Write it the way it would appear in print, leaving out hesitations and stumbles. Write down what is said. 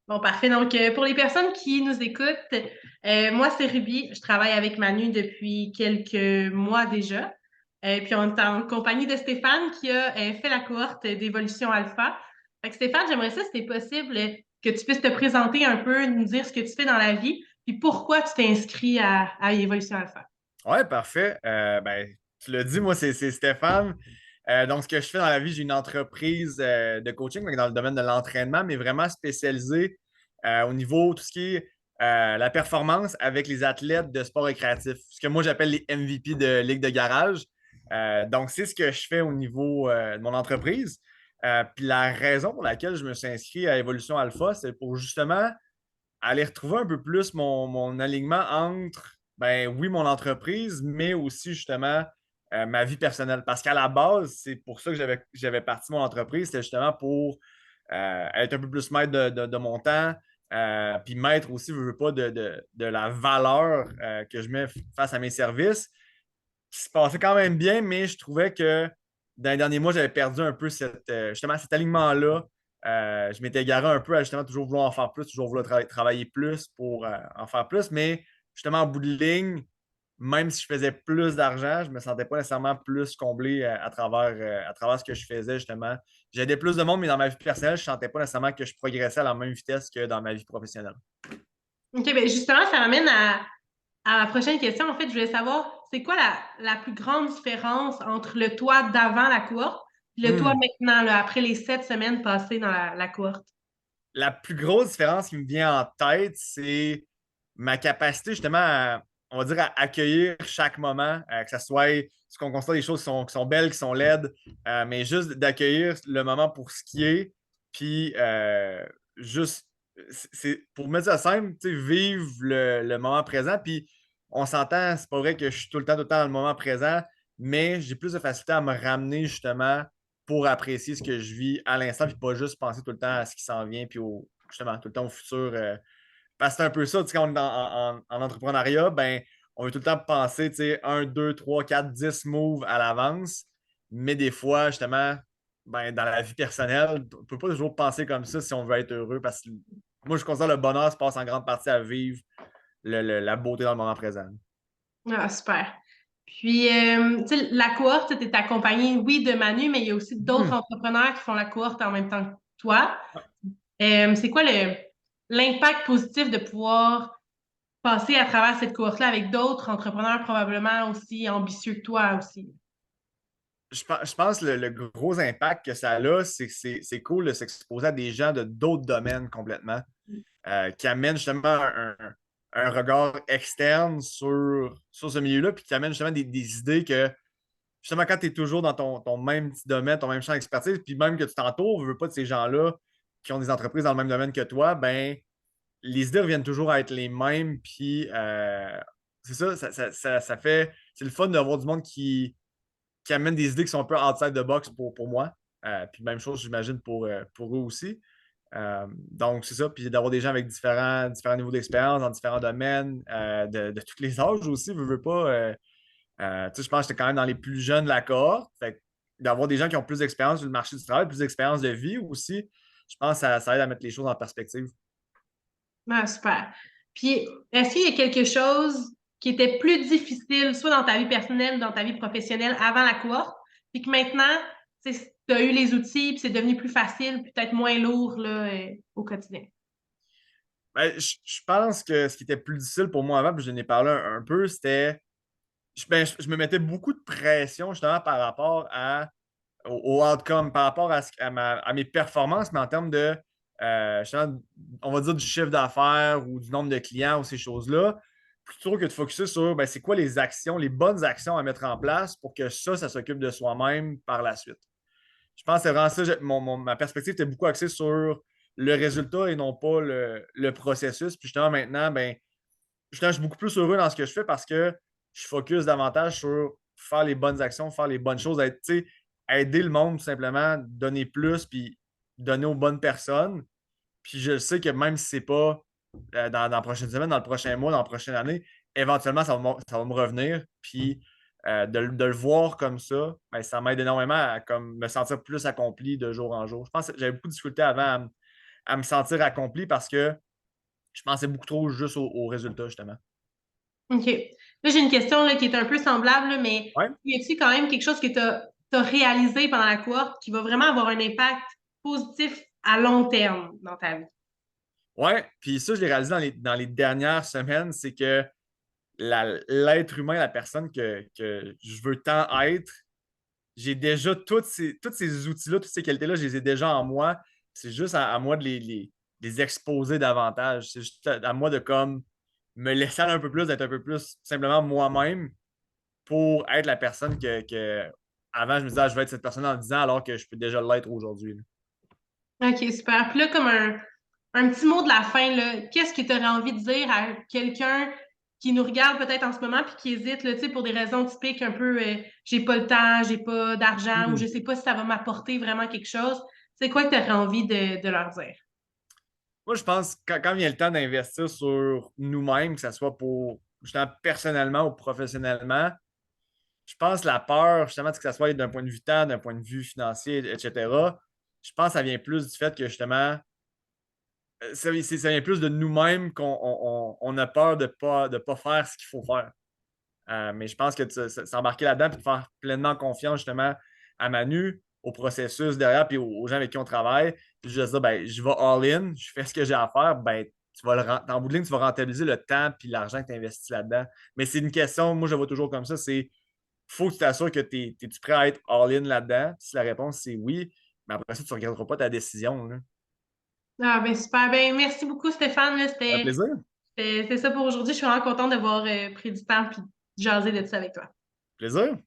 Bon, parfait. Donc, pour les personnes qui nous écoutent, moi, c'est Ruby. Je travaille avec Manu depuis quelques mois déjà. Puis, on est en compagnie de Stéphane qui a fait la cohorte d'Évolution Alpha. Fait que Stéphane, j'aimerais ça, si c'est possible, que tu puisses te présenter un peu, nous dire ce que tu fais dans la vie, puis pourquoi tu t'es inscrit à Évolution Alpha. Ouais, parfait. Tu l'as dit, moi, c'est Stéphane. Donc, ce que je fais dans la vie, j'ai une entreprise de coaching donc dans le domaine de l'entraînement, mais vraiment spécialisée au niveau tout ce qui est la performance avec les athlètes de sport récréatif, ce que moi j'appelle les MVP de Ligue de garage. Donc, c'est ce que je fais au niveau de mon entreprise. Puis la raison pour laquelle je me suis inscrit à Evolution Alpha, c'est pour justement aller retrouver un peu plus mon alignement entre, ben oui, mon entreprise, mais aussi justement ma vie personnelle. Parce qu'à la base, c'est pour ça que j'avais parti mon entreprise, c'était justement pour être un peu plus maître de mon temps, puis maître aussi, je veux pas, de la valeur que je mets face à mes services, qui se passait quand même bien, mais je trouvais que dans les derniers mois, j'avais perdu un peu justement cet alignement-là. Je m'étais égaré un peu à justement toujours vouloir en faire plus, toujours vouloir travailler plus pour en faire plus, mais justement en bout de ligne, même si je faisais plus d'argent, je ne me sentais pas nécessairement plus comblé à travers ce que je faisais justement. J'aidais plus de monde, mais dans ma vie personnelle, je ne sentais pas nécessairement que je progressais à la même vitesse que dans ma vie professionnelle. OK, ben justement, ça m'amène à ma prochaine question. En fait, je voulais savoir, c'est quoi la plus grande différence entre le toi d'avant la cohorte et le toi Hmm. maintenant, là, après les 7 semaines passées dans la cohorte? La plus grosse différence qui me vient en tête, c'est ma capacité justement à, on va dire, à accueillir chaque moment, que ce soit ce qu'on constate des choses qui sont belles, qui sont laides, mais juste d'accueillir le moment pour ce qui est, puis juste, pour mettre ça simple, tu sais, vivre le moment présent, puis on s'entend, c'est pas vrai que je suis tout le temps dans le moment présent, mais j'ai plus de facilité à me ramener justement pour apprécier ce que je vis à l'instant, puis pas juste penser tout le temps à ce qui s'en vient, puis justement, tout le temps au futur. Parce que c'est un peu ça, tu sais, quand on est en entrepreneuriat, ben, on veut tout le temps penser, tu sais, 1, 2, 3, 4, 10 moves à l'avance. Mais des fois, justement, ben, dans la vie personnelle, on ne peut pas toujours penser comme ça si on veut être heureux. Parce que moi, je considère que le bonheur se passe en grande partie à vivre la beauté dans le moment présent. Ah, super. Puis, tu sais, la cohorte, tu es accompagné, oui, de Manu, mais il y a aussi d'autres Hmm. entrepreneurs qui font la cohorte en même temps que toi. C'est quoi l'impact positif de pouvoir passer à travers cette cohorte-là avec d'autres entrepreneurs probablement aussi ambitieux que toi aussi? Je pense que le gros impact que ça a, c'est que c'est cool de s'exposer à des gens de d'autres domaines complètement, qui amènent justement un regard externe sur ce milieu-là, puis qui amènent justement des idées que, justement, quand tu es toujours dans ton même petit domaine, ton même champ d'expertise, puis même que tu t'entoures, je veux pas de ces gens-là qui ont des entreprises dans le même domaine que toi, ben les idées reviennent toujours à être les mêmes, puis c'est ça fait, c'est le fun d'avoir du monde qui amène des idées qui sont un peu outside the box pour moi. Puis même chose, j'imagine, pour eux aussi. Donc, c'est ça. Puis d'avoir des gens avec différents niveaux d'expérience dans différents domaines, de tous les âges aussi, veux pas. Tu sais, je pense que j'étais quand même dans les plus jeunes de la cohorte. Fait que d'avoir des gens qui ont plus d'expérience sur le marché du travail, plus d'expérience de vie aussi, je pense que ça aide à mettre les choses en perspective. Ah, super. Puis, est-ce qu'il y a quelque chose qui était plus difficile, soit dans ta vie personnelle ou dans ta vie professionnelle avant la cohorte, puis que maintenant, tu as eu les outils, puis c'est devenu plus facile, puis peut-être moins lourd là, au quotidien? Ben, je pense que ce qui était plus difficile pour moi avant, puis je n'ai parlé un peu, c'était je me mettais beaucoup de pression justement par rapport au outcome, par rapport à mes performances, mais en termes de, justement, on va dire du chiffre d'affaires ou du nombre de clients ou ces choses-là, plutôt que de focuser sur ben, c'est quoi les actions, les bonnes actions à mettre en place pour que ça s'occupe de soi-même par la suite. Je pense que c'est vraiment ça, ma perspective était beaucoup axée sur le résultat et non pas le processus. Puis justement, maintenant, ben, justement, je suis beaucoup plus heureux dans ce que je fais parce que je focus davantage sur faire les bonnes actions, faire les bonnes choses, être, tu sais, aider le monde tout simplement, donner plus, puis donner aux bonnes personnes. Puis je sais que même si c'est pas dans la prochaine semaine, dans le prochain mois, dans la prochaine année, éventuellement, ça va me revenir. Puis de le voir comme ça, ben, ça m'aide énormément à comme, me sentir plus accompli de jour en jour. Je pense que j'avais beaucoup de difficultés avant à me sentir accompli parce que je pensais beaucoup trop juste au résultat, justement. OK. Là, j'ai une question là, qui est un peu semblable, là, mais Ouais. y a-t-il quand même quelque chose que tu as réalisé pendant la cohorte qui va vraiment avoir un impact positif à long terme dans ta vie? Ouais, puis ça, je l'ai réalisé dans les dernières semaines, c'est que l'être humain, la personne que je veux tant être, j'ai déjà tous ces outils-là, toutes ces qualités-là, je les ai déjà en moi. C'est juste à moi de les exposer davantage. C'est juste à moi de comme me laisser aller un peu plus, d'être un peu plus simplement moi-même pour être la personne que avant je me disais ah, je vais être cette personne en 10 ans alors que je peux déjà l'être aujourd'hui. OK, super. Puis là, comme un petit mot de la fin, là, qu'est-ce que tu aurais envie de dire à quelqu'un qui nous regarde peut-être en ce moment puis qui hésite, là, tu sais, pour des raisons typiques un peu j'ai pas le temps, j'ai pas d'argent ou je Hmm. sais pas si ça va m'apporter vraiment quelque chose. C'est quoi que tu aurais envie de leur dire? Moi, je pense que quand vient le temps d'investir sur nous-mêmes, que ce soit pour justement personnellement ou professionnellement, je pense que la peur, justement, que ce soit d'un point de vue temps, d'un point de vue financier, etc., je pense que ça vient plus du fait que justement, ça vient plus de nous-mêmes qu'on a peur de pas faire ce qu'il faut faire. Mais je pense que s'embarquer là-dedans et de faire pleinement confiance justement à Manu, au processus derrière, puis aux gens avec qui on travaille, puis je vais dire, ben, je vais all-in, je fais ce que j'ai à faire, ben, en bout de ligne, tu vas rentabiliser le temps et l'argent que tu investis là-dedans. Mais c'est une question, moi je vois toujours comme ça, c'est faut que tu t'assures que tu es prêt à être all-in là-dedans. Si la réponse c'est oui, mais après ça, tu ne regarderas pas ta décision. Là. Ah ben super. Ben merci beaucoup Stéphane. Là, Ça fait plaisir. c'était ça pour aujourd'hui. Je suis vraiment contente d'avoir pris du temps puis de jaser de ça avec toi. Plaisir.